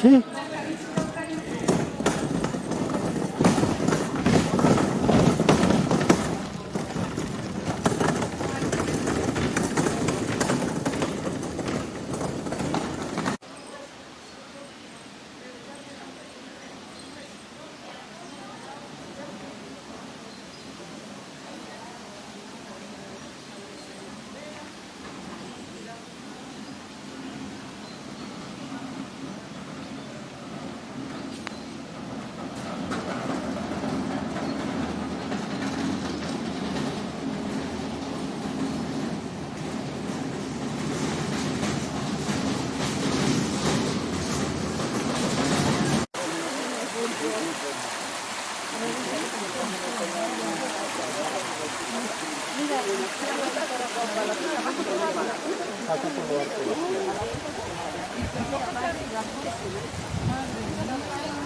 Sí.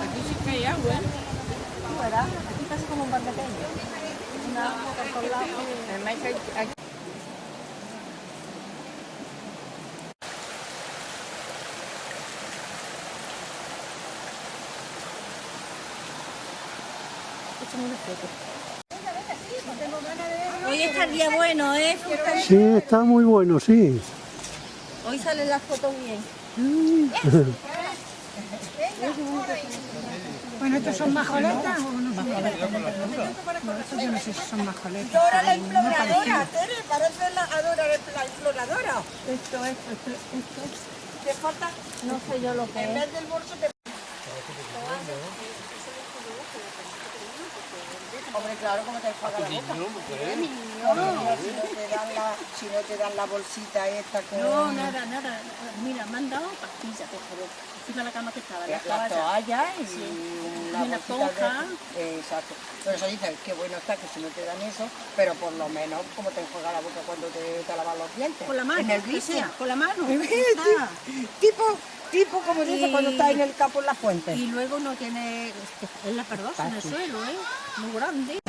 Aquí sí que hay agua. ¿Verdad? Aquí casi como un bar pequeño. Una agua por todos lados. Además hay Hoy está el día bueno, ¿eh? Sí, está muy bueno, sí. Hoy salen las fotos bien. Bueno, ¿estos son majoletas o no son majoletas? No, estos yo no sé si son majoletas. Dora la imploradora, Tere, parece la Dora la imploradora. Esto. Te falta, No sé yo lo que en es. vez del bolso, te... Hombre, claro, como te enjuaga la boca. Si no te dan la bolsita esta con... No, nada. Mira, me han dado pastillas, por favor. Encima de la cama que estaba, La toalla y una Y una bolsita toja. Exacto. Pero eso dice que bueno está que si no te dan eso, pero por lo menos como te enjuaga la boca cuando te lavas los dientes. Con la mano, En el que vicio. sea, con la mano. Tipo como dice Y- cuando estás en el campo en la fuente. Y luego no tiene... Es la perdosa en el suelo, ¿eh? Muy grande.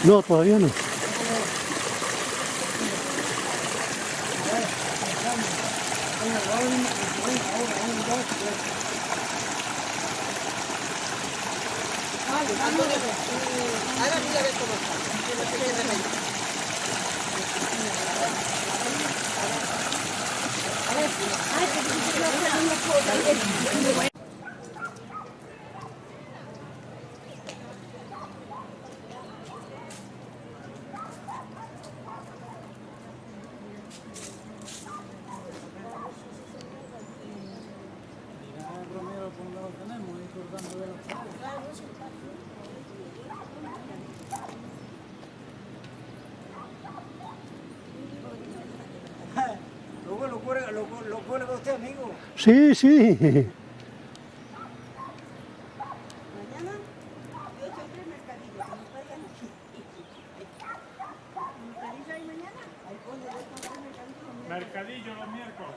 No, todavía no. Ahora mira a ver cómo está. Luego lo cuelga usted, amigo. Sí, sí. Mercadillo los miércoles.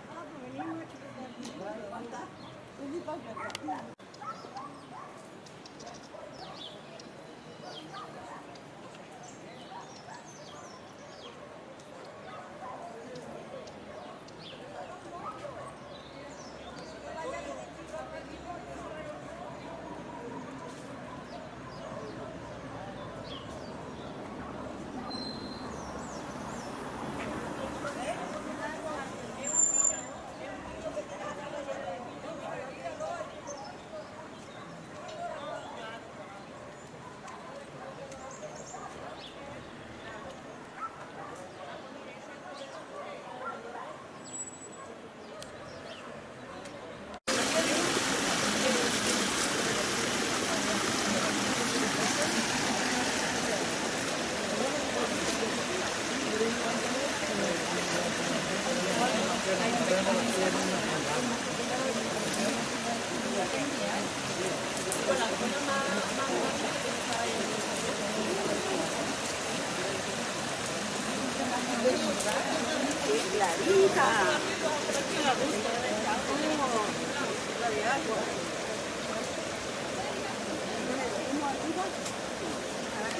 Clarita.